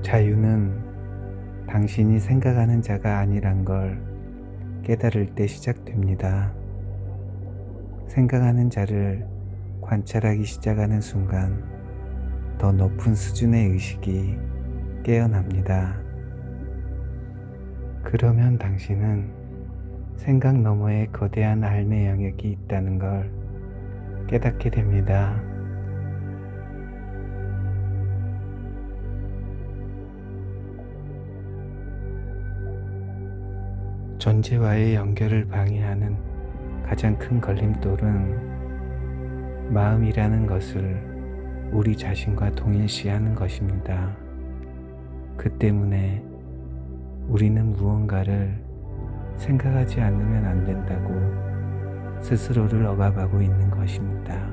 자유는 당신이 생각하는 자가 아니란 걸 깨달을 때 시작됩니다. 생각하는 자를 관찰하기 시작하는 순간 더 높은 수준의 의식이 깨어납니다. 그러면 당신은 생각 너머에 거대한 알내 영역이 있다는 걸 깨닫게 됩니다. 존재와의 연결을 방해하는 가장 큰 걸림돌은 마음이라는 것을 우리 자신과 동일시하는 것입니다. 그 때문에 우리는 무언가를 생각하지 않으면 안 된다고 스스로를 억압하고 있는 것입니다.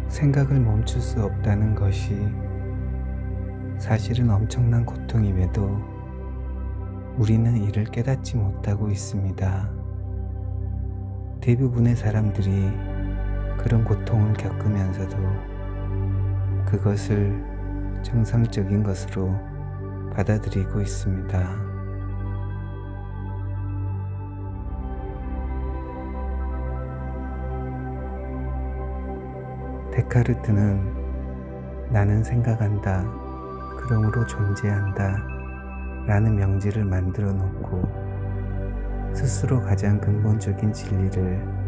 생각을 멈출 수 없다는 것이 사실은 엄청난 고통임에도 우리는 이를 깨닫지 못하고 있습니다. 대부분의 사람들이 그런 고통을 겪으면서도 그것을 정상적인 것으로 받아들이고 있습니다. 데카르트는 나는 생각한다, 그러므로 존재한다 라는 명제를 만들어 놓고 스스로 가장 근본적인 진리를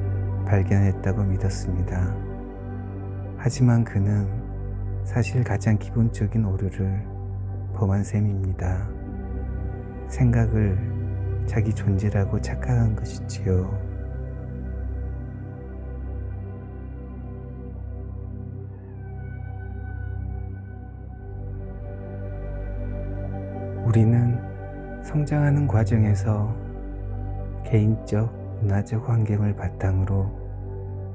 발견했다고 믿었습니다. 하지만 그는 사실 가장 기본적인 오류를 범한 셈입니다. 생각을 자기 존재라고 착각한 것이지요. 우리는 성장하는 과정에서 개인적, 문화적 환경을 바탕으로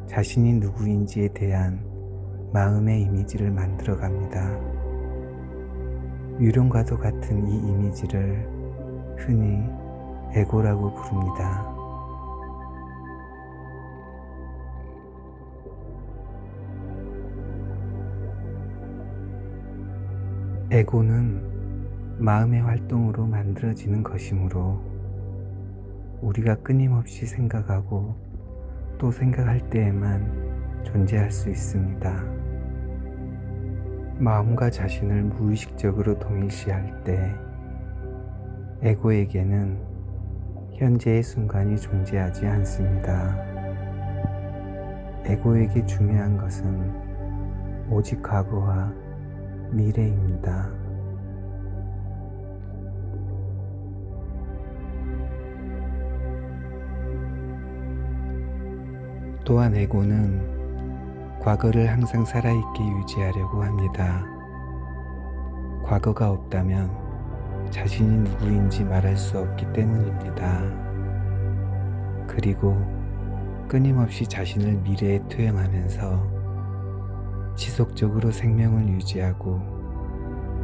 자신이 누구인지에 대한 마음의 이미지를 만들어 갑니다. 유령과도 같은 이 이미지를 흔히 에고라고 부릅니다. 에고는 마음의 활동으로 만들어지는 것이므로 우리가 끊임없이 생각하고 또 생각할 때에만 존재할 수 있습니다. 마음과 자신을 무의식적으로 동일시할 때 에고에게는 현재의 순간이 존재하지 않습니다. 에고에게 중요한 것은 오직 과거와 미래입니다. 또한 에고는 과거를 항상 살아있게 유지하려고 합니다. 과거가 없다면 자신이 누구인지 말할 수 없기 때문입니다. 그리고 끊임없이 자신을 미래에 투영하면서 지속적으로 생명을 유지하고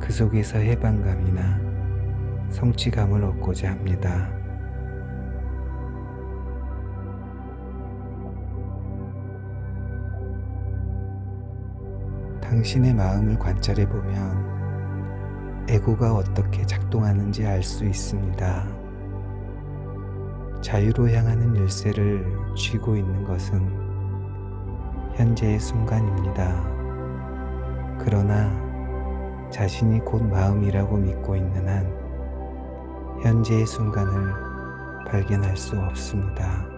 그 속에서 해방감이나 성취감을 얻고자 합니다. 당신의 마음을 관찰해 보면 에고가 어떻게 작동하는지 알 수 있습니다. 자유로 향하는 열쇠를 쥐고 있는 것은 현재의 순간입니다. 그러나 자신이 곧 마음이라고 믿고 있는 한 현재의 순간을 발견할 수 없습니다.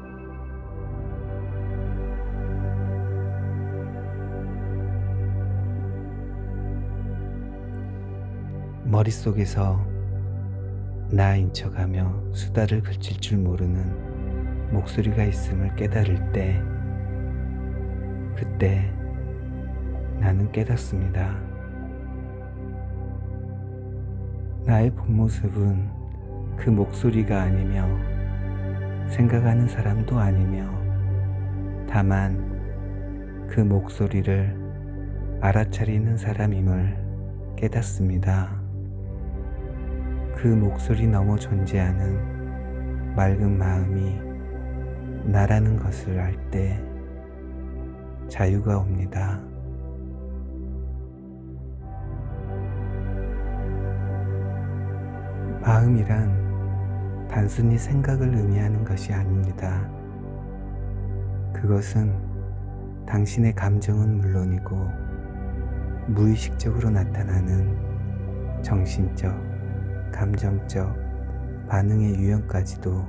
머릿속에서 나인 척하며 수다를 그칠 줄 모르는 목소리가 있음을 깨달을 때 그때 나는 깨닫습니다. 나의 본 모습은 그 목소리가 아니며 생각하는 사람도 아니며 다만 그 목소리를 알아차리는 사람임을 깨닫습니다. 그 목소리 넘어 존재하는 맑은 마음이 나라는 것을 알 때 자유가 옵니다. 마음이란 단순히 생각을 의미하는 것이 아닙니다. 그것은 당신의 감정은 물론이고 무의식적으로 나타나는 정신적, 감정적 반응의 유형까지도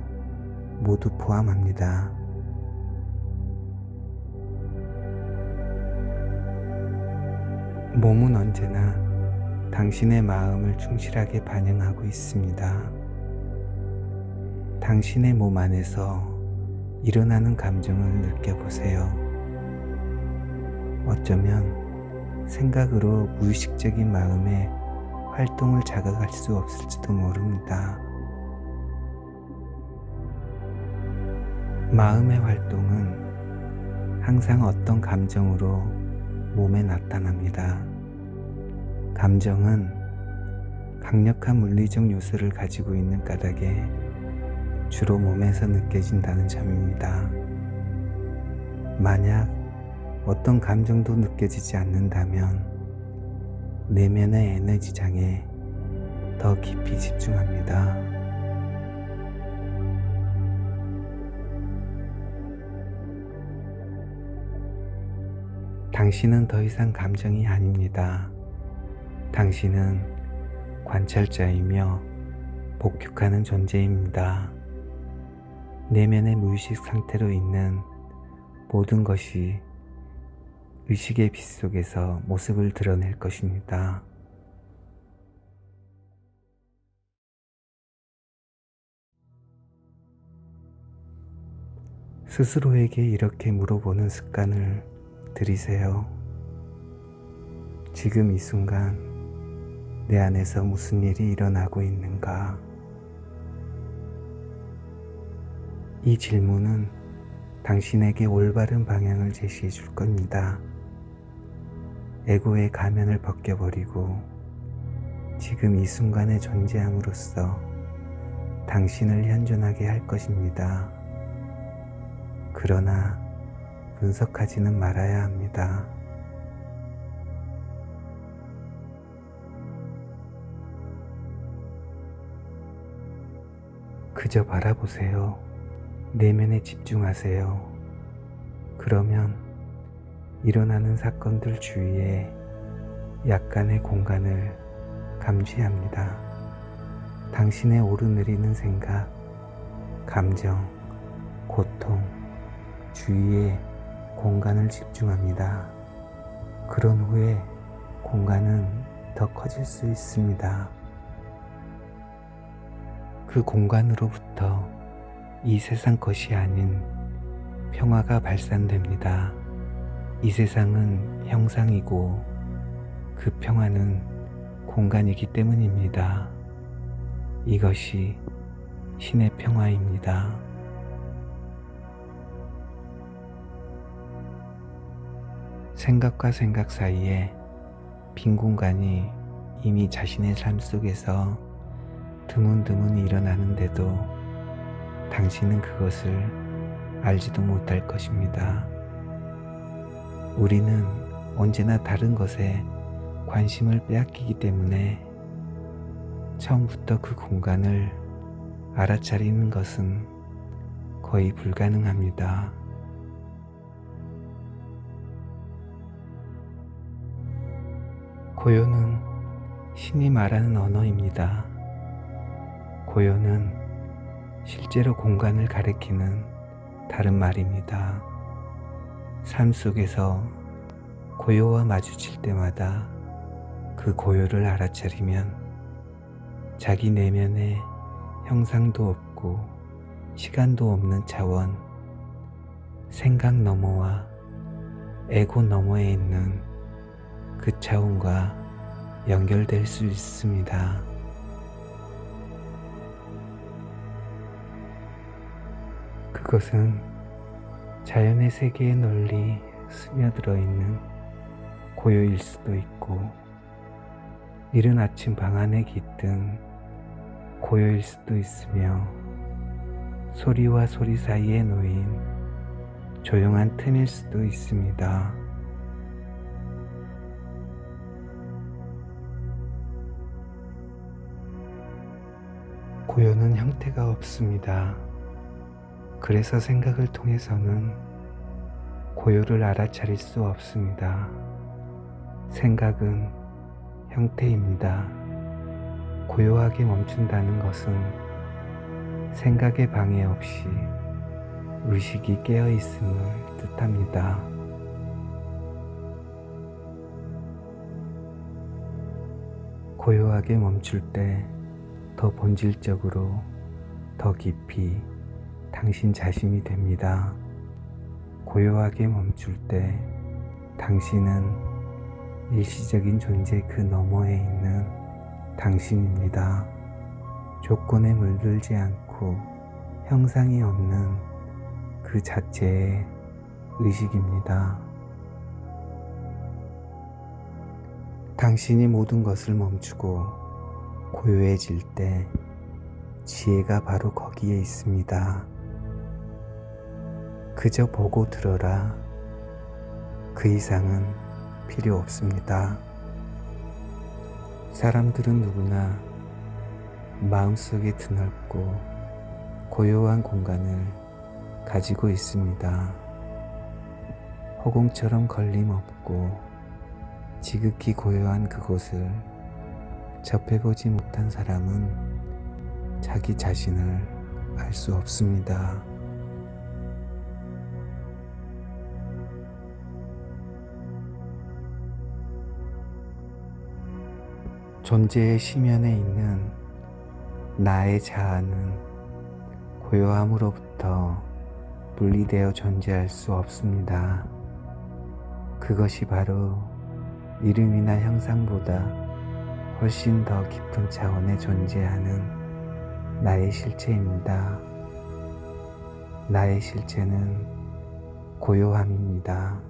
모두 포함합니다. 몸은 언제나 당신의 마음을 충실하게 반영하고 있습니다. 당신의 몸 안에서 일어나는 감정을 느껴보세요. 어쩌면 생각으로 무의식적인 마음의 활동을 자각할 수 없을지도 모릅니다. 마음의 활동은 항상 어떤 감정으로 몸에 나타납니다. 감정은 강력한 물리적 요소를 가지고 있는 까닭에 주로 몸에서 느껴진다는 점입니다. 만약 어떤 감정도 느껴지지 않는다면 내면의 에너지장에 더 깊이 집중합니다. 당신은 더 이상 감정이 아닙니다. 당신은 관찰자이며 복육하는 존재입니다. 내면의 무의식 상태로 있는 모든 것이 의식의 빛 속에서 모습을 드러낼 것입니다. 스스로에게 이렇게 물어보는 습관을 들이세요. 지금 이 순간 내 안에서 무슨 일이 일어나고 있는가? 이 질문은 당신에게 올바른 방향을 제시해 줄 겁니다. 에고의 가면을 벗겨버리고 지금 이 순간에 존재함으로써 당신을 현존하게 할 것입니다. 그러나 분석하지는 말아야 합니다. 그저 바라보세요. 내면에 집중하세요. 그러면 일어나는 사건들 주위에 약간의 공간을 감지합니다. 당신의 오르내리는 생각, 감정, 고통, 주위에 공간을 집중합니다. 그런 후에 공간은 더 커질 수 있습니다. 그 공간으로부터 이 세상 것이 아닌 평화가 발산됩니다. 이 세상은 형상이고 그 평화는 공간이기 때문입니다. 이것이 신의 평화입니다. 생각과 생각 사이에 빈 공간이 이미 자신의 삶 속에서 드문드문 일어나는데도 당신은 그것을 알지도 못할 것입니다. 우리는 언제나 다른 것에 관심을 빼앗기기 때문에 처음부터 그 공간을 알아차리는 것은 거의 불가능합니다. 고요는 신이 말하는 언어입니다. 고요는 실제로 공간을 가리키는 다른 말입니다. 삶 속에서 고요와 마주칠 때마다 그 고요를 알아차리면 자기 내면에 형상도 없고 시간도 없는 차원, 생각 너머와 에고 너머에 있는 그 차원과 연결될 수 있습니다. 그것은 자연의 세계에 널리 스며들어 있는 고요일 수도 있고, 이른 아침 방 안에 깃든 고요일 수도 있으며 소리와 소리 사이에 놓인 조용한 틈일 수도 있습니다. 고요는 형태가 없습니다. 그래서 생각을 통해서는 고요를 알아차릴 수 없습니다. 생각은 형태입니다. 고요하게 멈춘다는 것은 생각에 방해 없이 의식이 깨어 있음을 뜻합니다. 고요하게 멈출 때 더 본질적으로, 더 깊이 당신 자신이 됩니다. 고요하게 멈출 때 당신은 일시적인 존재 그 너머에 있는 당신입니다. 조건에 물들지 않고 형상이 없는 그 자체의 의식입니다. 당신이 모든 것을 멈추고 고요해질 때 지혜가 바로 거기에 있습니다. 그저 보고 들어라. 그 이상은 필요 없습니다. 사람들은 누구나 마음속에 드넓고 고요한 공간을 가지고 있습니다. 허공처럼 걸림없고 지극히 고요한 그곳을 접해보지 못한 사람은 자기 자신을 알 수 없습니다. 존재의 심연에 있는 나의 자아는 고요함으로부터 분리되어 존재할 수 없습니다. 그것이 바로 이름이나 형상보다 훨씬 더 깊은 차원에 존재하는 나의 실체입니다. 나의 실체는 고요함입니다.